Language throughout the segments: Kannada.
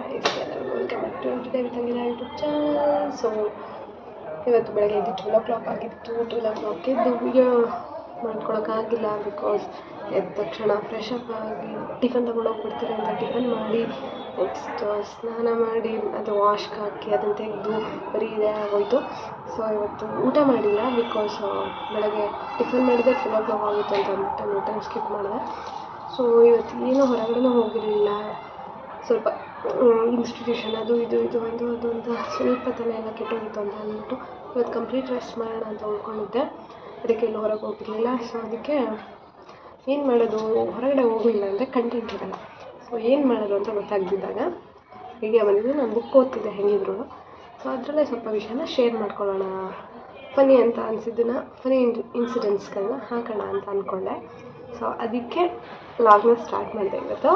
ಗೈಸ್, ಎಲ್ಲರಿಗೂ welcome back to today with ಅಂಗಿಲ ಯೂಟ್ಯೂಬ್ ಚಾನಲ್. ಸೊ ಇವತ್ತು ಬೆಳಗ್ಗೆ ಎದ್ದು 12 o'clock ಆಗಿತ್ತು. 12 o'clock ಎದ್ದು ವಿಡಿಯೋ ಮಾಡ್ಕೊಳಕ್ಕಾಗಿಲ್ಲ ಬಿಕಾಸ್ ಎದ್ದ ತಕ್ಷಣ ಫ್ರೆಶ್ ಅಪ್ ಆಗಿ ಟಿಫನ್ ತೊಗೊಂಡು ಹೋಗ್ಬಿಡ್ತಾರೆ ಅಂತ ಟಿಫನ್ ಮಾಡಿ ನೆಕ್ಸ್ಟ್ ಸ್ನಾನ ಮಾಡಿ ಅದು ವಾಶ್ಗೆ ಹಾಕಿ ಅದನ್ನು ತೆಗೆದು ಬರೀ ಇದೇ ಆಗೋಯಿತು. ಸೊ ಇವತ್ತು ಊಟ ಮಾಡಿಲ್ಲ ಬಿಕಾಸ್ ಬೆಳಗ್ಗೆ ಟಿಫನ್ ಮಾಡಿದರೆ 12 o'clock ಆಗುತ್ತೆ ಅಂತ ಅಂದ್ಬಿಟ್ಟು ಊಟ ಸ್ಕಿಪ್ ಮಾಡಿದೆ. ಸೊ ಇವತ್ತು ಏನೂ ಹೊರಗಡೆ ಹೋಗಿರಲಿಲ್ಲ. ಸ್ವಲ್ಪ ಇನ್ಸ್ಟಿಟ್ಯೂಷನ್ ಅದು ಅಂತ ಸ್ವಲ್ಪ ತಲೆ ಎಲ್ಲ ಕೆಟ್ಟೋಗಿತ್ತು ಅಂತ ಅಂದ್ಬಿಟ್ಟು ಇವತ್ತು ಕಂಪ್ಲೀಟ್ ರೆಸ್ಟ್ ಮಾಡೋಣ ಅಂತ ಉಳ್ಕೊಂಡಿದ್ದೆ. ಅದಕ್ಕೆ ಎಲ್ಲೂ ಹೊರಗೆ ಹೋಗಿರಲಿಲ್ಲ. ಸೊ ಅದಕ್ಕೆ ಏನು ಮಾಡೋದು, ಹೊರಗಡೆ ಹೋಗಲಿಲ್ಲ ಅಂದರೆ ಕಂಟೆಂಟ್ ಇರಲ್ಲ. ಸೊ ಏನು ಮಾಡೋದು ಅಂತ ಗೊತ್ತಾಗ್ದಿದ್ದಾಗ ಹೀಗೆ ಬಂದಿದ್ದು. ನಾನು ಬುಕ್ ಓದ್ತಿದ್ದೆ ಹೆಂಗಿದ್ರು. ಸೊ ಅದರಲ್ಲೇ ಸ್ವಲ್ಪ ವಿಷಯನ ಶೇರ್ ಮಾಡ್ಕೊಳ್ಳೋಣ, ಫನಿ ಅಂತ ಅನಿಸಿದ್ದನ್ನು, ಫನಿ ಇನ್ಸಿಡೆಂಟ್ಸ್ಗಳನ್ನ ಹಾಕೋಣ ಅಂತ ಅಂದ್ಕೊಂಡೆ. ಸೊ ಅದಕ್ಕೆ ಲಾಗ್ನ ಸ್ಟಾರ್ಟ್ ಮಾಡಿದೆ ಇವತ್ತು.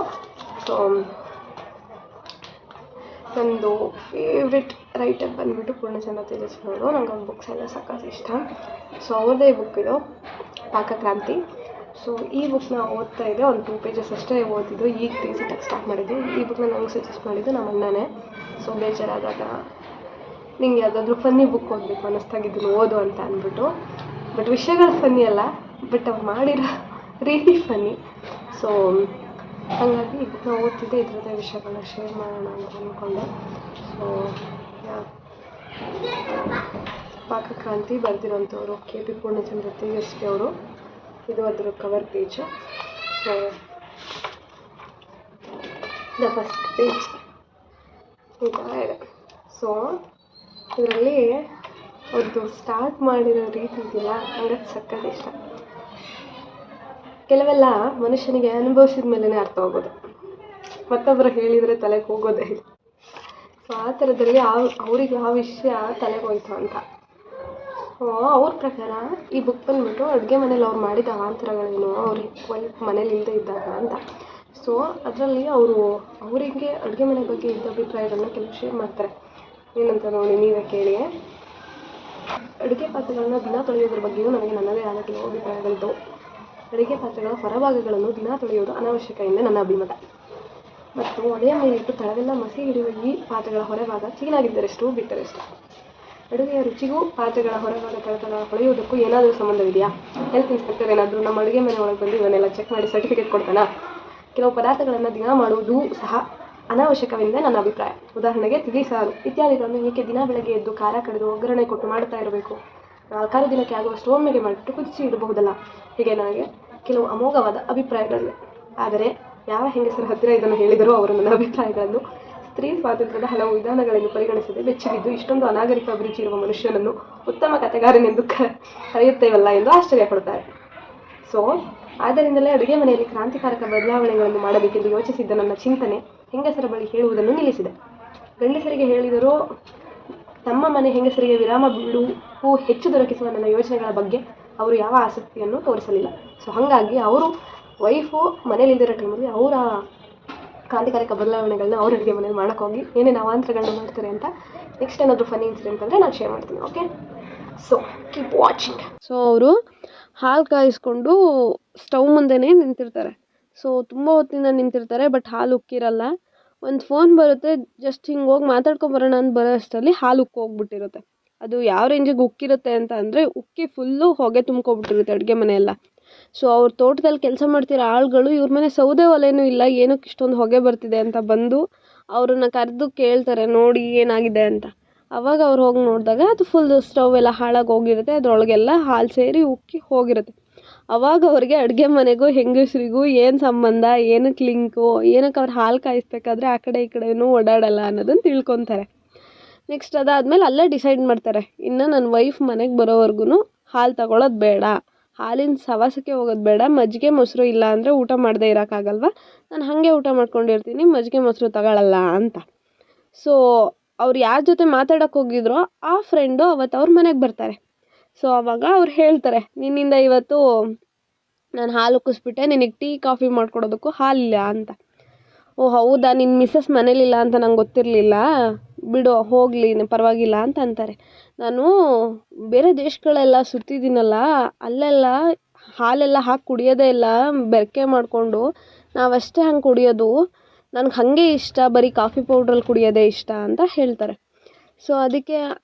ಸೊ ನಂದು ಫೇವ್ರೆಟ್ ರೈಟರ್ ಬಂದುಬಿಟ್ಟು ಪೂರ್ಣಚಂದ್ರ ತೇಜಸ್ವಿ ಅವರು. ನಂಗೆ ಅವ್ರ ಬುಕ್ಸ್ ಎಲ್ಲ ಸಖತ್ ಇಷ್ಟ. ಸೊ ಅವ್ರದ್ದೇ ಬುಕ್ ಇದು, ಪಾಕಕ್ರಾಂತಿ. ಸೊ ಈ ಬುಕ್ನ ಓದ್ತಾ ಇದ್ದೆ. ಒಂದು 2 pages ಅಷ್ಟೇ ಓದಿದ್ದು. ಈಗ ರೀಸೆಂಟಾಗಿ ಸ್ಟಾರ್ಟ್ ಮಾಡಿದ್ದು. ಈ ಬುಕ್ನ ನಂಗೆ ಸಜೆಸ್ಟ್ ಮಾಡಿದ್ದು ನಮ್ಮ ಅಣ್ಣನೇ. ಸೊ ಬೇಜಾರಾದಾಗ ನಿಂಗೆ ಯಾವುದಾದ್ರೂ ಫನ್ನಿ ಬುಕ್ ಓದಬೇಕು ಅನ್ನಿಸ್ತಾಗಿದ್ದನ್ನು ಓದು ಅಂತ ಅಂದ್ಬಿಟ್ಟು. ಬಟ್ ವಿಷಯಗಳು ಫನ್ನಿ ಅಲ್ಲ, ಬಟ್ ಅವ್ರು ಮಾಡಿರೋ ರೀತಿ ಫನ್ನಿ. ಸೊ ಹಾಗಾಗಿ ಈ ಬುಕ್ನ ಓದ್ತಿದ್ದೆ. ಇದರದ್ದೇ ವಿಷಯಗಳನ್ನ ಶೇರ್ ಮಾಡೋಣ ಅಂತ ಅಂದ್ಕೊಂಡೆ. ಸೊ ಪಾಕಕ್ರಾಂತಿ ಬರೆದಿರೋಂಥವ್ರು KP ಪೂರ್ಣಚಂದ್ರ ತೇಜಸ್ವಿ ಅವರು. ಇದು ಅದರ cover page. So the first page ಈ ಥರ ಇದೆ. ಸೊ ಇದರಲ್ಲಿ ಅವ್ರದ್ದು ಸ್ಟಾರ್ಟ್ ಮಾಡಿರೋ ರೀತಿ ಇದೆಯಲ್ಲ, ನನಗೆ ಸಖತ್ ಇಷ್ಟ. ಕೆಲವೆಲ್ಲ ಮನುಷ್ಯನಿಗೆ ಅನುಭವಿಸಿದ ಮೇಲೇ ಅರ್ಥ ಹೋಗೋದು, ಮತ್ತೊಬ್ಬರು ಹೇಳಿದರೆ ತಲೆಗೆ ಹೋಗೋದೇ ಇಲ್ಲ. ಸೊ ಆ ಥರದಲ್ಲಿ ಅವ್ರಿಗೆ ಆ ವಿಷಯ ತಲೆಗೆ ಹೋಯ್ತು ಅಂತ. ಸೊ ಅವ್ರ ಪ್ರಕಾರ ಈ ಬುಕ್ ಬಂದುಬಿಟ್ಟು ಅಡುಗೆ ಮನೇಲಿ ಅವ್ರು ಮಾಡಿದ ಅವಾಂತರಗಳೇನು, ಅವ್ರಿಗೆ ವೈಫ್ ಮನೇಲಿ ಇಲ್ಲದೆ ಇದ್ದಾಗ ಅಂತ. ಸೊ ಅದರಲ್ಲಿ ಅವರಿಗೆ ಅಡುಗೆ ಮನೆ ಬಗ್ಗೆ ಇದ್ದ ಅಭಿಪ್ರಾಯಗಳನ್ನ ಕೆಲವು ಶೇರ್ ಮಾಡ್ತಾರೆ. ಏನಂತ ನೋಡಿ ನೀವೇ ಕೇಳಿ. ಅಡುಗೆ ಪಾತ್ರೆಗಳನ್ನ ದಿನ ತೊಳೆಯೋದ್ರ ಬಗ್ಗೆಯೂ ನನಗೆ ನನ್ನದೇ ಆದ ಕೆಲವು ಅಭಿಪ್ರಾಯಗಳಿದ್ದವು. ಅಡುಗೆ ಪಾತ್ರೆಗಳ ಹೊರಭಾಗಗಳನ್ನು ದಿನ ತೊಳೆಯುವುದು ಅನಾವಶ್ಯಕ ಎಂದು ನನ್ನ ಅಭಿಮತ. ಮತ್ತು ಒಲೆಯ ಮೇಲೆ ಇಟ್ಟು ತಳವೆಲ್ಲ ಮಸಿ ಹಿಡಿಯುವ ಈ ಪಾತ್ರೆಗಳ ಹೊರಭಾಗ ಕ್ಲೀನಾಗಿದ್ದರೆಷ್ಟು ಬಿಟ್ಟರೆಷ್ಟು. ಅಡುಗೆಯ ರುಚಿಗೂ ಪಾತ್ರೆಗಳ ಹೊರಭಾಗ ತಳತಳ ಹೊಳೆಯುವುದಕ್ಕೂ ಏನಾದರೂ ಸಂಬಂಧವಿದೆಯಾ? ಹೆಲ್ತ್ ಇನ್ಸ್ಪೆಕ್ಟರ್ ಏನಾದರೂ ನಮ್ಮ ಅಡುಗೆ ಮನೆ ಒಳಗೆ ಬಂದು ಇವನ್ನೆಲ್ಲ ಚೆಕ್ ಮಾಡಿ ಸರ್ಟಿಫಿಕೇಟ್ ಕೊಡ್ತಾನಾ? ಕೆಲವು ಪದಾರ್ಥಗಳನ್ನು ದಿನ ಮಾಡುವುದೂ ಸಹ ಅನಾವಶ್ಯಕವೆಂದೇ ನನ್ನ ಅಭಿಪ್ರಾಯ. ಉದಾಹರಣೆಗೆ ತಿಳಿ ಸಾರು ಇತ್ಯಾದಿಗಳನ್ನು ಏಕೆ ದಿನ ಬೆಳಗ್ಗೆ ಎದ್ದು ಖಾರ ಕಡಿದು ಒಗ್ಗರಣೆ ಕೊಟ್ಟು ಮಾಡುತ್ತಾ ಇರಬೇಕು? 4 ದಿನಕ್ಕೆ ಆಗುವಷ್ಟು ಒಮ್ಮೆಗೆ ಮಾಡಿಟ್ಟು ಕುದಿಸಿ ಇಡಬಹುದಲ್ಲ? ಹೀಗೆ ನನಗೆ ಕೆಲವು ಅಮೋಘವಾದ ಅಭಿಪ್ರಾಯಗಳಿವೆ. ಆದರೆ ಯಾವ ಹೆಂಗಸರ ಹತ್ತಿರ ಇದನ್ನು ಹೇಳಿದರೂ ಅವರು ನನ್ನ ಅಭಿಪ್ರಾಯಗಳನ್ನು ಸ್ತ್ರೀ ಸ್ವಾತಂತ್ರ್ಯದ ಹಲವು ವಿಧಾನಗಳನ್ನು ಪರಿಗಣಿಸದೆ ಬೆಚ್ಚಿಬಿದ್ದು ಇಷ್ಟೊಂದು ಅನಾಗರಿಕ ಅಭಿರುಚಿ ಇರುವ ಮನುಷ್ಯನನ್ನು ಉತ್ತಮ ಕಥೆಗಾರನೆಂದು ಕರೆಯುತ್ತೇವಲ್ಲ ಎಂದು ಆಶ್ಚರ್ಯ ಪಡುತ್ತಾರೆ. ಸೊ ಆದ್ದರಿಂದಲೇ ಅಡುಗೆ ಮನೆಯಲ್ಲಿ ಕ್ರಾಂತಿಕಾರಕ ಬದಲಾವಣೆಗಳನ್ನು ಮಾಡಬೇಕೆಂದು ಯೋಚಿಸಿದ್ದ ನನ್ನ ಚಿಂತನೆ ಹೆಂಗಸರ ಬಳಿ ಹೇಳುವುದನ್ನು ನಿಲ್ಲಿಸಿದೆ. ಗಂಡಸರಿಗೆ ಹೇಳಿದರೂ ತಮ್ಮ ಮನೆ ಹೆಂಗಸರಿಗೆ ವಿರಾಮ ಬಿಡುವು ಹೆಚ್ಚು ದೊರಕಿಸುವ ನನ್ನ ಯೋಚನೆಗಳ ಬಗ್ಗೆ ಅವರು ಯಾವ ಆಸಕ್ತಿಯನ್ನು ತೋರಿಸಲಿಲ್ಲ. ಸೊ ಹಾಗಾಗಿ ಅವರು ವೈಫು ಮನೇಲಿದ್ದಿರೋ ಟೈಮಲ್ಲಿ ಅವರ ಕ್ರಾಂತಿಕಾರಿಕ ಬದಲಾವಣೆಗಳನ್ನ ಅವ್ರ ಅಡುಗೆ ಮನೇಲಿ ಮಾಡೋಕ್ಕೋಗಿ ಏನೇನು ಅವಾಂತರಗಳನ್ನ ಮಾಡ್ತಾರೆ ಅಂತ ನೆಕ್ಸ್ಟ್ ಏನಾದರೂ ಫನಿ ಇನ್ಸಿಡೆಂಟ್ ಅಂದರೆ ನಾನು ಶೇರ್ ಮಾಡ್ತೀನಿ. Okay, so keep watching. So ಅವರು ಹಾಲು ಕಾಯಿಸ್ಕೊಂಡು ಸ್ಟವ್ ಮುಂದೆನೇ ನಿಂತಿರ್ತಾರೆ. ಸೊ ತುಂಬ ಹೊತ್ತಿಂದ ನಿಂತಿರ್ತಾರೆ, ಬಟ್ ಹಾಲು ಉಕ್ಕಿರಲ್ಲ. ಒಂದು ಫೋನ್ ಬರುತ್ತೆ, ಜಸ್ಟ್ ಹಿಂಗೆ ಹೋಗಿ ಮಾತಾಡ್ಕೊಂಬರೋಣ ಅಂತ ಬರೋ ಅಷ್ಟರಲ್ಲಿ ಹಾಲು ಉಕ್ಕೋಗ್ಬಿಟ್ಟಿರುತ್ತೆ. ಅದು ಯಾವ ರೇಂಜಿಗೆ ಉಕ್ಕಿರುತ್ತೆ ಅಂತ ಅಂದರೆ ಉಕ್ಕಿ ಫುಲ್ಲು ಹೊಗೆ ತುಂಬ್ಕೊಬಿಟ್ಟಿರುತ್ತೆ ಅಡುಗೆ ಮನೆಯೆಲ್ಲ. ಸೊ ಅವ್ರ ತೋಟದಲ್ಲಿ ಕೆಲಸ ಮಾಡ್ತಿರೋ ಆಳುಗಳು ಇವ್ರ ಮನೆ ಸೌದೆ ಒಲೆನೂ ಇಲ್ಲ, ಏನಕ್ಕೆ ಇಷ್ಟೊಂದು ಹೊಗೆ ಬರ್ತಿದೆ ಅಂತ ಬಂದು ಅವ್ರನ್ನ ಕರೆದು ಕೇಳ್ತಾರೆ, ನೋಡಿ ಏನಾಗಿದೆ ಅಂತ. ಆವಾಗ ಅವ್ರು ಹೋಗಿ ನೋಡಿದಾಗ ಅದು ಫುಲ್ ಸ್ಟವ್ ಎಲ್ಲ ಹಾಳಾಗಿ ಹೋಗಿರುತ್ತೆ, ಅದರೊಳಗೆಲ್ಲ ಹಾಲು ಸೇರಿ ಉಕ್ಕಿ ಹೋಗಿರುತ್ತೆ. ಅವಾಗ ಅವ್ರಿಗೆ ಅಡುಗೆ ಮನೆಗೂ ಹೆಂಗಸರಿಗೂ ಏನು ಸಂಬಂಧ, ಏನಕ್ಕೆ ಲಿಂಕು, ಏನಕ್ಕೆ ಅವ್ರು ಹಾಲು ಕಾಯಿಸ್ಬೇಕಾದ್ರೆ ಆ ಕಡೆ ಈ ಕಡೆನೂ ಓಡಾಡಲ್ಲ ಅನ್ನೋದನ್ನು ತಿಳ್ಕೊತಾರೆ. ನೆಕ್ಸ್ಟ್ ಅದಾದಮೇಲೆ ಅಲ್ಲೇ ಡಿಸೈಡ್ ಮಾಡ್ತಾರೆ, ಇನ್ನು ನನ್ನ ವೈಫ್ ಮನೆಗೆ ಬರೋವರೆಗೂ ಹಾಲು ತಗೊಳ್ಳೋದು ಬೇಡ, ಹಾಲಿನ ಸವಾಸಕ್ಕೆ ಹೋಗೋದು ಬೇಡ, ಮಜ್ಜಿಗೆ ಮೊಸರು ಇಲ್ಲ ಅಂದರೆ ಊಟ ಮಾಡದೇ ಇರೋಕ್ಕಾಗಲ್ವ, ನಾನು ಹಾಗೆ ಊಟ ಮಾಡ್ಕೊಂಡಿರ್ತೀನಿ, ಮಜ್ಜಿಗೆ ಮೊಸರು ತಗೊಳ್ಳಲ್ಲ ಅಂತ. ಸೊ ಅವ್ರು ಯಾರ ಜೊತೆ ಮಾತಾಡೋಕ್ಕೆ ಹೋಗಿದ್ರೋ ಆ ಫ್ರೆಂಡು ಅವತ್ತು ಅವ್ರ ಮನೆಗೆ ಬರ್ತಾರೆ. ಸೊ ಆವಾಗ ಅವ್ರು ಹೇಳ್ತಾರೆ, ನಿನ್ನಿಂದ ಇವತ್ತು ನಾನು ಹಾಲು ಉಕ್ಕಿಸ್ಬಿಟ್ಟೆ, ನಿನಗೆ ಟೀ ಕಾಫಿ ಮಾಡ್ಕೊಡೋದಕ್ಕೂ ಹಾಲಿಲ್ಲ ಅಂತ. ಓ ಹೌದಾ, ನಿನ್ನ ಮಿಸ್ಸಸ್ ಮನೇಲಿಲ್ಲ ಅಂತ ನಂಗೆ ಗೊತ್ತಿರಲಿಲ್ಲ, ಬಿಡು ಹೋಗಲಿ ಪರವಾಗಿಲ್ಲ ಅಂತ ಅಂತಾರೆ. ನಾನು ಬೇರೆ ದೇಶಗಳೆಲ್ಲ ಸುತ್ತಿದ್ದೀನಲ್ಲ, ಅಲ್ಲೆಲ್ಲ ಹಾಲೆಲ್ಲ ಹಾಕಿ ಕುಡಿಯೋದೇ ಇಲ್ಲ, ಬೆರಕೆ ಮಾಡಿಕೊಂಡು ನಾವಷ್ಟೇ ಹಂಗೆ ಕುಡಿಯೋದು. ನನಗೆ ಹಾಗೆ ಇಷ್ಟ, ಬರೀ ಕಾಫಿ ಪೌಡ್ರಲ್ಲಿ ಕುಡಿಯೋದೇ ಇಷ್ಟ ಅಂತ ಹೇಳ್ತಾರೆ. ಸೊ ಅದಕ್ಕೆ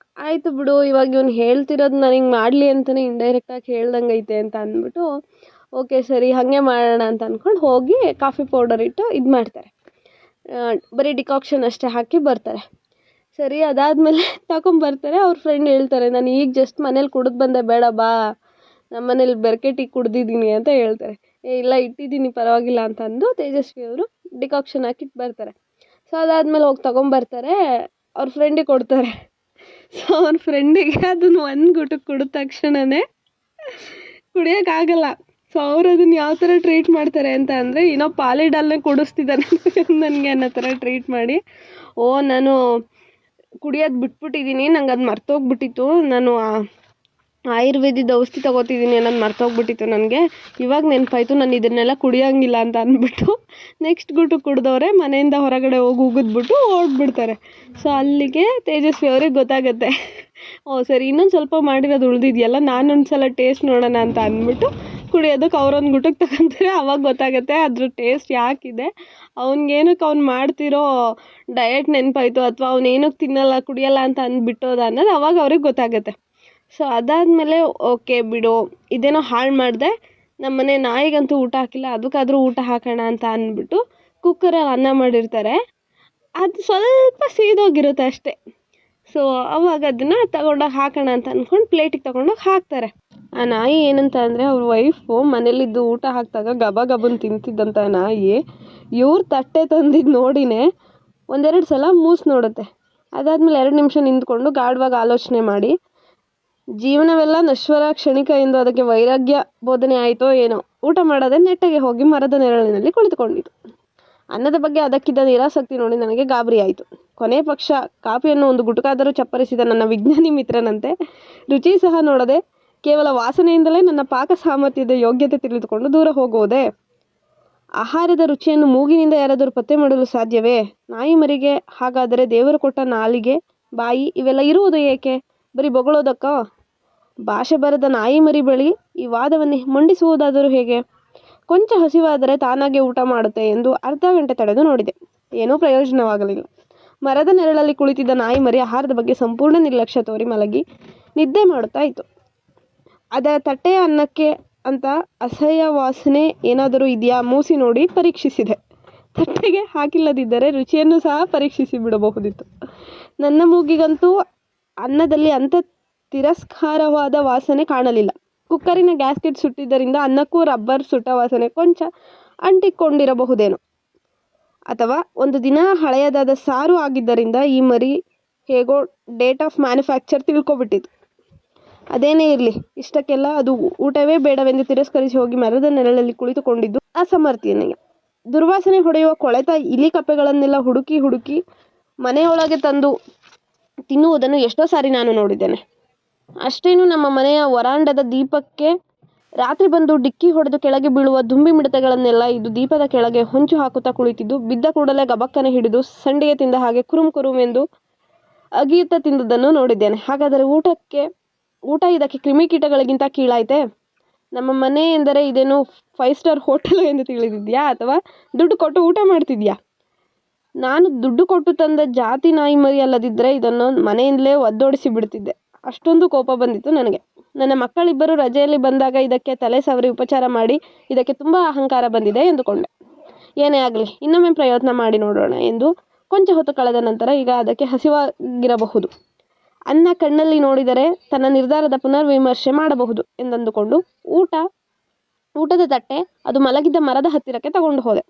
ಆಯಿತು ಬಿಡು, ಇವಾಗ ಇವ್ನು ಹೇಳ್ತಿರೋದು ನನಗೆ ಮಾಡಲಿ ಅಂತಲೇ ಇಂಡೈರೆಕ್ಟಾಗಿ ಹೇಳ್ದಂಗೆ ಐತೆ ಅಂತ ಅಂದ್ಬಿಟ್ಟು ಓಕೆ ಸರಿ ಹಾಗೆ ಮಾಡೋಣ ಅಂತ ಅಂದ್ಕೊಂಡು ಹೋಗಿ ಕಾಫಿ ಪೌಡರ್ ಇಟ್ಟು ಇದು ಮಾಡ್ತಾರೆ. ಬರೀ ಡಿಕಾಕ್ಷನ್ ಅಷ್ಟೇ ಹಾಕಿ ಬರ್ತಾರೆ. ಸರಿ ಅದಾದಮೇಲೆ ತಗೊಂಬರ್ತಾರೆ. ಅವ್ರ ಫ್ರೆಂಡ್ ಹೇಳ್ತಾರೆ, ನಾನು ಈಗ ಜಸ್ಟ್ ಮನೇಲಿ ಕುಡಿದು ಬಂದೆ, ಬೇಡ ಬಾ, ನಮ್ಮ ಮನೇಲಿ ಬೆರಕೆ ಟೀ ಕುಡ್ದಿದ್ದೀನಿ ಅಂತ ಹೇಳ್ತಾರೆ. ಇಲ್ಲ ಇಟ್ಟಿದ್ದೀನಿ ಪರವಾಗಿಲ್ಲ ಅಂತ ಅಂದು ತೇಜಸ್ವಿ ಅವರು ಡಿಕಾಕ್ಷನ್ ಹಾಕಿಟ್ಟು ಬರ್ತಾರೆ. ಸೊ ಅದಾದಮೇಲೆ ಹೋಗಿ ತಗೊಂಬರ್ತಾರೆ, ಅವ್ರ ಫ್ರೆಂಡಿಗೆ ಕೊಡ್ತಾರೆ. ಸೊ ಅವ್ರ ಫ್ರೆಂಡಿಗೆ ಅದನ್ನು ಒಂದು ಗುಟಕ್ಕೆ ಕುಡಿದ ತಕ್ಷಣವೇ ಕುಡಿಯೋಕ್ಕಾಗಲ್ಲ. ಸೊ ಅವ್ರು ಅದನ್ನು ಯಾವ ಥರ ಟ್ರೀಟ್ ಮಾಡ್ತಾರೆ ಅಂತ ಅಂದರೆ, ಏನೋ ಪಾಲಿಡಲ್ನೇ ಕುಡಿಸ್ತಿದ್ದಾನೆ ನನಗೆ ಅನ್ನೋ ಥರ ಟ್ರೀಟ್ ಮಾಡಿ, ನಾನು ಕುಡಿಯೋದು ಬಿಟ್ಬಿಟ್ಟಿದ್ದೀನಿ, ನಂಗೆ ಅದು ಮರ್ತೋಗ್ಬಿಟ್ಟಿತ್ತು, ನಾನು ಆಯುರ್ವೇದಿದ ಔಷಧಿ ತೊಗೋತಿದ್ದೀನಿ ಅನ್ನೋದು ಮರ್ತೋಗ್ಬಿಟ್ಟಿತ್ತು ನನಗೆ, ಇವಾಗ ನೆನಪಾಯ್ತು, ನಾನು ಇದನ್ನೆಲ್ಲ ಕುಡಿಯೋಂಗಿಲ್ಲ ಅಂತ ಅಂದ್ಬಿಟ್ಟು ನೆಕ್ಸ್ಟ್ ಗುಟು ಕುಡ್ದವ್ರೆ ಮನೆಯಿಂದ ಹೊರಗಡೆ ಹೋಗಿ ಉಗಿದ್ಬಿಟ್ಟು ಓಡ್ಬಿಡ್ತಾರೆ. ಸೊ ಅಲ್ಲಿಗೆ ತೇಜಸ್ವಿ ಅವ್ರಿಗೆ ಗೊತ್ತಾಗುತ್ತೆ, ಸರಿ ಇನ್ನೊಂದು ಸ್ವಲ್ಪ ಮಾಡಿರೋದು ಉಳಿದಿದೆಯಲ್ಲ, ನಾನೊಂದು ಸಲ ಟೇಸ್ಟ್ ನೋಡೋಣ ಅಂತ ಅಂದ್ಬಿಟ್ಟು ಕುಡಿಯೋದಕ್ಕೆ ಅವ್ರೊಂದು ಗುಟಕ್ಕೆ ತಗೊಂತಾರೆ. ಅವಾಗ ಗೊತ್ತಾಗುತ್ತೆ ಅದ್ರ ಟೇಸ್ಟ್ ಯಾಕಿದೆ, ಅವ್ನಿಗೇನಕ್ಕೆ ಅವ್ನು ಮಾಡ್ತಿರೋ ಡಯಟ್ ನೆನಪಾಯ್ತು ಅಥವಾ ಅವನೇನಕ್ಕೆ ತಿನ್ನಲ್ಲ ಕುಡಿಯಲ್ಲ ಅಂತ ಅಂದ್ಬಿಟ್ಟೋದ ಅನ್ನೋದು ಅವಾಗ ಅವ್ರಿಗೆ ಗೊತ್ತಾಗುತ್ತೆ. ಸೊ ಅದಾದಮೇಲೆ ಓಕೆ ಬಿಡು, ಇದೇನೋ ಹಾಳು ಮಾಡಿದೆ, ನಮ್ಮನೆ ನಾಯಿಗಂತೂ ಊಟ ಹಾಕಿಲ್ಲ, ಅದಕ್ಕಾದರೂ ಊಟ ಹಾಕೋಣ ಅಂತ ಅಂದ್ಬಿಟ್ಟು ಕುಕ್ಕರಲ್ಲಿ ಅನ್ನ ಮಾಡಿರ್ತಾರೆ. ಅದು ಸ್ವಲ್ಪ ಸೀದೋಗಿರುತ್ತೆ ಅಷ್ಟೇ. ಸೊ ಅವಾಗ ಅದನ್ನು ತಗೊಂಡೋಗಿ ಹಾಕೋಣ ಅಂತ ಅಂದ್ಕೊಂಡು ಪ್ಲೇಟಿಗೆ ತಗೊಂಡೋಗಿ ಹಾಕ್ತಾರೆ. ಆ ನಾಯಿ ಏನಂತ ಅಂದರೆ, ಅವ್ರ ವೈಫು ಮನೇಲಿದ್ದು ಊಟ ಹಾಕಿದಾಗ ಗಬನ್ ತಿಂತಿದ್ದಂಥ ನಾಯಿ ಇವ್ರ ತಟ್ಟೆ ತಂದಿದ್ದು ನೋಡಿನೇ ಒಂದೆರಡು ಸಲ ಮೂಸ್ ನೋಡುತ್ತೆ. ಅದಾದಮೇಲೆ 2 ನಿಮಿಷ ನಿಂತ್ಕೊಂಡು ಗಾಢವಾಗಿ ಆಲೋಚನೆ ಮಾಡಿ, ಜೀವನವೆಲ್ಲ ನಶ್ವರ ಕ್ಷಣಿಕ ಎಂದು ಅದಕ್ಕೆ ವೈರಾಗ್ಯ ಬೋಧನೆ ಆಯಿತೋ ಏನೋ, ಊಟ ಮಾಡೋದೇ ನೆಟ್ಟಗೆ ಹೋಗಿ ಮರದ ನೆರಳಿನಲ್ಲಿ ಕುಳಿತುಕೊಂಡಿತು. ಅನ್ನದ ಬಗ್ಗೆ ಅದಕ್ಕಿದ್ದ ನಿರಾಸಕ್ತಿ ನೋಡಿ ನನಗೆ ಗಾಬರಿ ಆಯಿತು. ಕೊನೆ ಪಕ್ಷ ಕಾಫಿಯನ್ನು ಒಂದು ಗುಟುಕಾದರೂ ಚಪ್ಪರಿಸಿದ ನನ್ನ ವಿಜ್ಞಾನಿ ಮಿತ್ರನಂತೆ ರುಚಿ ಸಹ ನೋಡದೆ ಕೇವಲ ವಾಸನೆಯಿಂದಲೇ ನನ್ನ ಪಾಕ ಸಾಮರ್ಥ್ಯದ ಯೋಗ್ಯತೆ ತಿಳಿದುಕೊಂಡು ದೂರ ಹೋಗುವುದೇ? ಆಹಾರದ ರುಚಿಯನ್ನು ಮೂಗಿನಿಂದ ಯಾರಾದರೂ ಪತ್ತೆ ಮಾಡಲು ಸಾಧ್ಯವೇ? ನಾಯಿ ಮರಿಗೆ ಹಾಗಾದರೆ ದೇವರು ಕೊಟ್ಟ ನಾಲಿಗೆ, ಬಾಯಿ ಇವೆಲ್ಲ ಇರುವುದು ಏಕೆ? ಬರೀ ಬೊಗಳೋದಕ್ಕೋ? ಭಾಷೆ ಬರದ ನಾಯಿ ಮರಿ ಬಳಿ ಈ ವಾದವನ್ನು ಮಂಡಿಸುವುದಾದರೂ ಹೇಗೆ? ಕೊಂಚ ಹಸಿವಾದರೆ ತಾನಾಗೆ ಊಟ ಮಾಡುತ್ತೆ ಎಂದು ಅರ್ಧ ಗಂಟೆ ತಡೆದು ನೋಡಿದೆ. ಏನೂ ಪ್ರಯೋಜನವಾಗಲಿಲ್ಲ. ಮರದ ನೆರಳಲ್ಲಿ ಕುಳಿತಿದ್ದ ನಾಯಿ ಮರಿ ಆಹಾರದ ಬಗ್ಗೆ ಸಂಪೂರ್ಣ ನಿರ್ಲಕ್ಷ್ಯ ತೋರಿ ಮಲಗಿ ನಿದ್ದೆ ಮಾಡುತ್ತಾ ಇತ್ತು. ಅದರ ತಟ್ಟೆಯ ಅನ್ನಕ್ಕೆ ಅಂತ ಅಸಹ್ಯ ವಾಸನೆ ಏನಾದರೂ ಇದೆಯಾ ಮೂಸಿ ನೋಡಿ ಪರೀಕ್ಷಿಸಿದೆ. ತಟ್ಟೆಗೆ ಹಾಕಿಲ್ಲದಿದ್ದರೆ ರುಚಿಯನ್ನು ಸಹ ಪರೀಕ್ಷಿಸಿ ಬಿಡಬಹುದಿತ್ತು. ನನ್ನ ಮೂಗಿಗಂತೂ ಅನ್ನದಲ್ಲಿ ಅಂಥ ತಿರಸ್ಕಾರವಾದ ವಾಸನೆ ಕಾಣಲಿಲ್ಲ. ಕುಕ್ಕರಿನ ಗ್ಯಾಸ್ಕೆಟ್ ಸುಟ್ಟಿದ್ದರಿಂದ ಅನ್ನಕ್ಕೂ ರಬ್ಬರ್ ಸುಟ್ಟ ವಾಸನೆ ಕೊಂಚ ಅಂಟಿಕೊಂಡಿರಬಹುದೇನೋ, ಅಥವಾ ಒಂದು ದಿನ ಹಳೆಯದಾದ ಸಾರು ಆಗಿದ್ದರಿಂದ ಈ ಮರಿ ಹೇಗೋ ಡೇಟ್ ಆಫ್ ಮ್ಯಾನುಫ್ಯಾಕ್ಚರ್ ತಿಳ್ಕೊಬಿಟ್ಟಿತ್ತು. ಅದೇನೇ ಇರಲಿ, ಇಷ್ಟಕ್ಕೆಲ್ಲ ಅದು ಊಟವೇ ಬೇಡವೆಂದು ತಿರಸ್ಕರಿಸಿ ಹೋಗಿ ಮರದ ನೆರಳಲ್ಲಿ ಕುಳಿತುಕೊಂಡಿದ್ದು ಅಸಮರ್ಥನೀಯ. ದುರ್ವಾಸನೆ ಹೊಡೆಯುವ ಕೊಳೆತ ಇಲಿ ಕಪ್ಪೆಗಳನ್ನೆಲ್ಲ ಹುಡುಕಿ ಮನೆಯೊಳಗೆ ತಂದು ತಿನ್ನುವುದನ್ನು ಎಷ್ಟೋ ಸಾರಿ ನಾನು ನೋಡಿದ್ದೇನೆ. ಅಷ್ಟೇನು ನಮ್ಮ ಮನೆಯ ವರಾಂಡದ ದೀಪಕ್ಕೆ ರಾತ್ರಿ ಬಂದು ಡಿಕ್ಕಿ ಹೊಡೆದು ಕೆಳಗೆ ಬೀಳುವ ದುಂಬಿ ಮಿಡತೆಗಳನ್ನೆಲ್ಲ ಇದು ದೀಪದ ಕೆಳಗೆ ಹೊಂಚು ಹಾಕುತ್ತಾ ಕುಳಿತಿದ್ದು ಬಿದ್ದ ಕೂಡಲೇ ಗಬಕ್ಕನೆ ಹಿಡಿದು ಸಂಡಿಗೆ ತಿಂದ ಹಾಗೆ ಕುರುಮ್ ಎಂದು ಅಗಿಯುತ್ತಾ ತಿಂದುದನ್ನು ನೋಡಿದ್ದೇನೆ. ಹಾಗಾದರೆ ಊಟ ಇದಕ್ಕೆ ಕ್ರಿಮಿಕೀಟಗಳಿಗಿಂತ ಕೀಳಾಯ್ತೆ? ನಮ್ಮ ಮನೆ ಎಂದರೆ ಇದೇನು 5 ಸ್ಟಾರ್ ಹೋಟೆಲ್ ಎಂದು ತಿಳಿದಿದ್ಯಾ, ಅಥವಾ ದುಡ್ಡು ಕೊಟ್ಟು ಊಟ ಮಾಡ್ತಿದ್ಯಾ? ನಾನು ದುಡ್ಡು ಕೊಟ್ಟು ತಂದ ಜಾತಿ ನಾಯಿ ಮರಿ ಅಲ್ಲದಿದ್ದರೆ ಇದನ್ನು ಮನೆಯಿಂದಲೇ ಒದ್ದೋಡಿಸಿ ಬಿಡ್ತಿದ್ದೆ. ಅಷ್ಟೊಂದು ಕೋಪ ಬಂದಿತ್ತು ನನಗೆ. ನನ್ನ ಮಕ್ಕಳಿಬ್ಬರು ರಜೆಯಲ್ಲಿ ಬಂದಾಗ ಇದಕ್ಕೆ ತಲೆ ಸವರಿ ಉಪಚಾರ ಮಾಡಿ ಇದಕ್ಕೆ ತುಂಬ ಅಹಂಕಾರ ಬಂದಿದೆ ಎಂದುಕೊಂಡೆ. ಏನೇ ಆಗಲಿ, ಇನ್ನೊಮ್ಮೆ ಪ್ರಯತ್ನ ಮಾಡಿ ನೋಡೋಣ ಎಂದು ಕೊಂಚ ಹೊತ್ತು ಕಳೆದ ನಂತರ ಈಗ ಅದಕ್ಕೆ ಹಸಿವಾಗಿರಬಹುದು, ಅನ್ನ ಕಣ್ಣಲ್ಲಿ ನೋಡಿದರೆ ತನ್ನ ನಿರ್ಧಾರದ ಪುನರ್ವಿಮರ್ಶೆ ಮಾಡಬಹುದು ಎಂದಂದುಕೊಂಡು ಊಟದ ತಟ್ಟೆ ಅದು ಮಲಗಿದ್ದ ಮರದ ಹತ್ತಿರಕ್ಕೆ ತಗೊಂಡು ಹೋದೆ.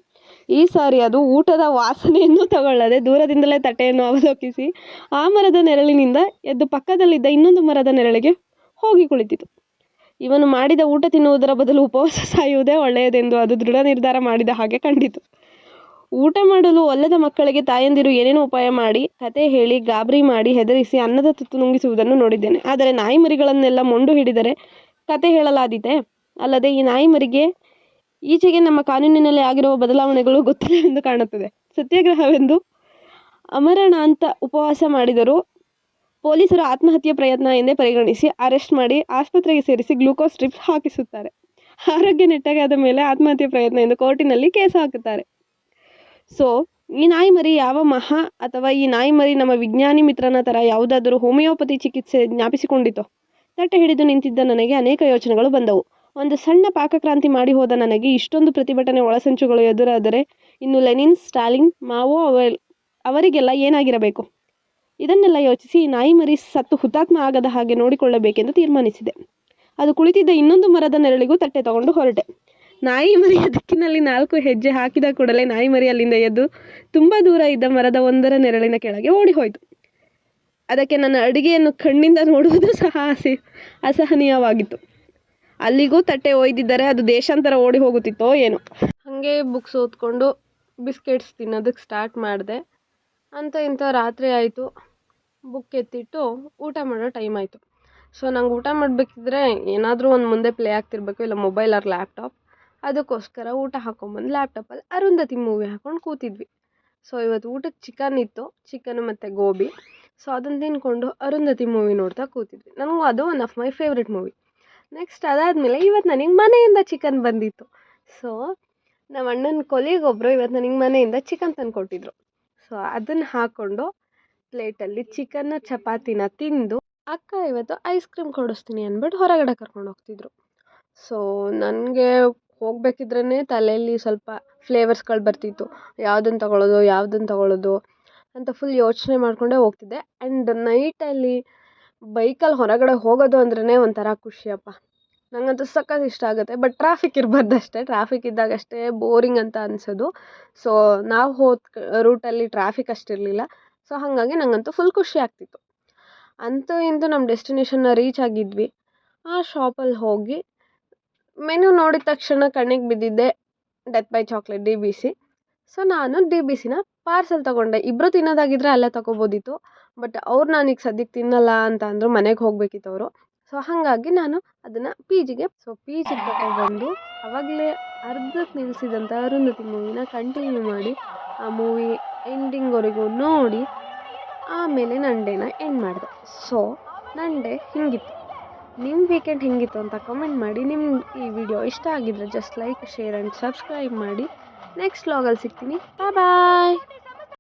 ಈ ಸಾರಿ ಅದು ಊಟದ ವಾಸನೆಯನ್ನು ತಗೊಳ್ಳದೆ ದೂರದಿಂದಲೇ ತಟ್ಟೆಯನ್ನು ಅವಲೋಕಿಸಿ ಆ ಮರದ ನೆರಳಿನಿಂದ ಎದ್ದು ಪಕ್ಕದಲ್ಲಿದ್ದ ಇನ್ನೊಂದು ಮರದ ನೆರಳಿಗೆ ಹೋಗಿ ಕುಳಿತಿತು. ಇವನು ಮಾಡಿದ ಊಟ ತಿನ್ನುವುದರ ಬದಲು ಉಪವಾಸ ಸಾಯುವುದೇ ಒಳ್ಳೆಯದೆಂದು ಅದು ದೃಢ ನಿರ್ಧಾರ ಮಾಡಿದ ಹಾಗೆ ಕಂಡಿತು. ಊಟ ಮಾಡಲು ಒಲ್ಲದ ಮಕ್ಕಳಿಗೆ ತಾಯಂದಿರು ಏನೇನೋ ಉಪಾಯ ಮಾಡಿ, ಕತೆ ಹೇಳಿ, ಗಾಬರಿ ಮಾಡಿ, ಹೆದರಿಸಿ ಅನ್ನದ ತುತ್ತು ನುಂಗಿಸುವುದನ್ನು ನೋಡಿದ್ದೇನೆ. ಆದರೆ ನಾಯಿ ಮರಿಗಳನ್ನೆಲ್ಲ ಮೊಂಡು ಹಿಡಿದರೆ ಕತೆ ಹೇಳಲಾದೀತೆ? ಅಲ್ಲದೆ ಈ ನಾಯಿ ಮರಿಗೆ ಈಚೆಗೆ ನಮ್ಮ ಕಾನೂನಿನಲ್ಲಿ ಆಗಿರುವ ಬದಲಾವಣೆಗಳು ಗೊತ್ತಿಲ್ಲವೆಂದು ಕಾಣುತ್ತದೆ. ಸತ್ಯಾಗ್ರಹವೆಂದು ಅಮರಣಾಂತ ಉಪವಾಸ ಮಾಡಿದರೂ ಪೊಲೀಸರು ಆತ್ಮಹತ್ಯೆ ಪ್ರಯತ್ನ ಎಂದೇ ಪರಿಗಣಿಸಿ ಅರೆಸ್ಟ್ ಮಾಡಿ ಆಸ್ಪತ್ರೆಗೆ ಸೇರಿಸಿ ಗ್ಲೂಕೋಸ್ ಡ್ರಿಪ್ ಹಾಕಿಸುತ್ತಾರೆ. ಆರೋಗ್ಯ ನೆಟ್ಟಗಾದ ಮೇಲೆ ಆತ್ಮಹತ್ಯೆ ಪ್ರಯತ್ನ ಎಂದು ಕೋರ್ಟಿನಲ್ಲಿ ಕೇಸ್ ಹಾಕುತ್ತಾರೆ. ಸೊ ಈ ನಾಯಿ ಮರಿ ಯಾವ ಮಹಾ ಅಥವಾ ಈ ನಾಯಿ ಮರಿ ನಮ್ಮ ವಿಜ್ಞಾನಿ ಮಿತ್ರನ ಥರ ಯಾವುದಾದರೂ ಹೋಮಿಯೋಪತಿ ಚಿಕಿತ್ಸೆ ಜ್ಞಾಪಿಸಿಕೊಂಡಿತೋ? ತಟ್ಟೆ ಹಿಡಿದು ನಿಂತಿದ್ದ ನನಗೆ ಅನೇಕ ಯೋಚನೆಗಳು ಬಂದವು. ಒಂದು ಸಣ್ಣ ಪಾಕಕ್ರಾಂತಿ ಮಾಡಿ ಹೋದ ನನಗೆ ಇಷ್ಟೊಂದು ಪ್ರತಿಭಟನೆ ಒಳಸಂಚುಗಳು ಎದುರಾದರೆ ಇನ್ನು ಲೆನಿನ್, ಸ್ಟಾಲಿನ್, ಮಾವೋ ಅವರಿಗೆಲ್ಲ ಏನಾಗಿರಬೇಕು? ಇದನ್ನೆಲ್ಲ ಯೋಚಿಸಿ ಈ ನಾಯಿ ಮರಿ ಸತ್ತು ಹುತಾತ್ಮ ಆಗದ ಹಾಗೆ ನೋಡಿಕೊಳ್ಳಬೇಕೆಂದು ತೀರ್ಮಾನಿಸಿದೆ. ಅದು ಕುಳಿತಿದ್ದ ಇನ್ನೊಂದು ಮರದ ನೆರಳಿಗೂ ತಟ್ಟೆ ತಗೊಂಡು ಹೊರಟೆ. ನಾಯಿ ಮರಿಯ ದಿಕ್ಕಿನಲ್ಲಿ 4 ಹೆಜ್ಜೆ ಹಾಕಿದ ಕೂಡಲೇ ನಾಯಿ ಮರಿ ಅಲ್ಲಿಂದ ಎದ್ದು ತುಂಬ ದೂರ ಇದ್ದ ಮರದ ಒಂದರ ನೆರಳಿನ ಕೆಳಗೆ ಓಡಿ ಹೋಯಿತು. ಅದಕ್ಕೆ ನನ್ನ ಅಡುಗೆಯನ್ನು ಕಣ್ಣಿಂದ ನೋಡುವುದು ಸಹ ಅಸಹನೀಯವಾಗಿತ್ತು. ಅಲ್ಲಿಗೂ ತಟ್ಟೆ ಒಯ್ದಿದ್ದರೆ ಅದು ದೇಶಾಂತರ ಓಡಿ ಹೋಗುತ್ತಿತ್ತೋ ಏನೋ. ಹಾಗೆ ಬುಕ್ಸ್ ಓದ್ಕೊಂಡು ಬಿಸ್ಕೆಟ್ಸ್ ತಿನ್ನೋದಕ್ಕೆ ಸ್ಟಾರ್ಟ್ ಮಾಡಿದೆ. ಅಂತ ಇಂಥ ರಾತ್ರಿ ಆಯಿತು. ಬುಕ್ ಎತ್ತಿಟ್ಟು ಊಟ ಮಾಡೋ ಟೈಮ್ ಆಯಿತು. ಸೊ ನಂಗೆ ಊಟ ಮಾಡಬೇಕಿದ್ರೆ ಏನಾದರೂ ಒಂದು ಮುಂದೆ ಪ್ಲೇ ಆಗ್ತಿರ್ಬೇಕು, ಇಲ್ಲ ಮೊಬೈಲ್ ಆರ್ ಲ್ಯಾಪ್ಟಾಪ್. ಅದಕ್ಕೋಸ್ಕರ ಊಟ ಹಾಕ್ಕೊಂಬಂದು ಲ್ಯಾಪ್ಟಾಪಲ್ಲಿ ಅರುಂಧತಿ ಮೂವಿ ಹಾಕ್ಕೊಂಡು ಕೂತಿದ್ವಿ. ಸೊ ಇವತ್ತು ಊಟಕ್ಕೆ ಚಿಕನ್ ಇತ್ತು, ಚಿಕನು ಮತ್ತು ಗೋಬಿ. ಸೊ ಅದನ್ನು ತಿಂದ್ಕೊಂಡು ಅರುಂಧತಿ ಮೂವಿ ನೋಡ್ತಾ ಕೂತಿದ್ವಿ. ನನಗೂ ಅದು one of my favourite movie. Next ಅದಾದಮೇಲೆ ಇವತ್ತು ನನಗೆ ಮನೆಯಿಂದ ಚಿಕನ್ ಬಂದಿತ್ತು. ಸೊ ನಮ್ಮ ಅಣ್ಣನ ಕೊಲಿಗೊಬ್ಬರು ಇವತ್ತು ನನಗೆ ಮನೆಯಿಂದ ಚಿಕನ್ ತಂದು ಕೊಟ್ಟಿದ್ರು. ಸೊ ಅದನ್ನು ಹಾಕ್ಕೊಂಡು ಪ್ಲೇಟಲ್ಲಿ ಚಿಕನ್ನು ಚಪಾತಿನ ತಿಂದು ಅಕ್ಕ ಇವತ್ತು ಐಸ್ ಕ್ರೀಮ್ ಕೊಡಿಸ್ತೀನಿ ಅಂದ್ಬಿಟ್ಟು ಹೊರಗಡೆ ಕರ್ಕೊಂಡು ಹೋಗ್ತಿದ್ರು. ಸೊ ನನಗೆ ಹೋಗಬೇಕಿದ್ರೇ ತಲೆಯಲ್ಲಿ ಸ್ವಲ್ಪ ಫ್ಲೇವರ್ಸ್ಗಳು ಬರ್ತಿತ್ತು. ಯಾವುದನ್ನು ತಗೊಳ್ಳೋದು ಅಂತ ಫುಲ್ ಯೋಚನೆ ಮಾಡಿಕೊಂಡೇ ಹೋಗ್ತಿದ್ದೆ. ಆ್ಯಂಡ್ ನೈಟಲ್ಲಿ ಬೈಕಲ್ಲಿ ಹೊರಗಡೆ ಹೋಗೋದು ಅಂದ್ರೇ ಒಂಥರ ಖುಷಿಯಪ್ಪ. ನನಗಂತೂ ಸಖತ್ ಇಷ್ಟ ಆಗುತ್ತೆ. ಬಟ್ ಟ್ರಾಫಿಕ್ ಇರಬಾರ್ದು ಅಷ್ಟೇ. ಟ್ರಾಫಿಕ್ ಇದ್ದಾಗಷ್ಟೇ ಬೋರಿಂಗ್ ಅಂತ ಅನಿಸೋದು. ಸೊ ನಾವು ಹೋದ ರೂಟಲ್ಲಿ ಟ್ರಾಫಿಕ್ ಅಷ್ಟಿರಲಿಲ್ಲ. ಸೊ ಹಾಗಾಗಿ ನನಗಂತೂ ಫುಲ್ ಖುಷಿ ಆಗ್ತಿತ್ತು. ಅಂತೂ ಇಂತೂ ನಮ್ಮ ಡೆಸ್ಟಿನೇಷನ್ನ ರೀಚ್ ಆಗಿದ್ವಿ. ಆ ಶಾಪಲ್ಲಿ ಹೋಗಿ ಮೆನು ನೋಡಿದ ತಕ್ಷಣ ಕಣ್ಣಿಗೆ ಬಿದ್ದಿದ್ದೆ death by chocolate DBC. So ನಾನು DBCನ ಪಾರ್ಸೆಲ್ ತೊಗೊಂಡೆ. ಇಬ್ಬರು ತಿನ್ನೋದಾಗಿದ್ದರೆ ಅಲ್ಲೇ ತೊಗೋಬೋದಿತ್ತು. ಬಟ್ ಅವ್ರು ನಾನೀಗ ಸದ್ಯಕ್ಕೆ ತಿನ್ನಲ್ಲ ಅಂತ ಅಂದರು, ಮನೆಗೆ ಹೋಗಬೇಕಿತ್ತು ಅವರು. ಸೊ ಹಾಗಾಗಿ ನಾನು ಅದನ್ನು PGಗೆ ತೊಗೊಬಂದು ಆವಾಗಲೇ ಅರ್ಧಕ್ಕೆ ನಿಲ್ಲಿಸಿದಂಥ ಅರುಂಧತಿ ಮೂವಿನ ಕಂಟಿನ್ಯೂ ಮಾಡಿ ಆ ಮೂವಿ ಎಂಡಿಂಗ್ವರೆಗೂ ನೋಡಿ ಆಮೇಲೆ ನನ್ನ ಡೇನ ಎಂಡ್ ಮಾಡಿದೆ. ಸೊ ನನ್ನ ಡೇ ಹೀಗಿತ್ತು. ನಿಮ್ಮ ವೀಕೆಂಡ್ ಹೇಗಿತ್ತು ಅಂತ ಕಮೆಂಟ್ ಮಾಡಿ. ನಿಮ್ಗೆ ಈ ವಿಡಿಯೋ ಇಷ್ಟ ಆಗಿದ್ರೆ just like, share and subscribe ಮಾಡಿ. ನೆಕ್ಸ್ಟ್ ವ್ಲಾಗಲ್ಲಿ ಸಿಗ್ತೀನಿ. ಬಾಯ್.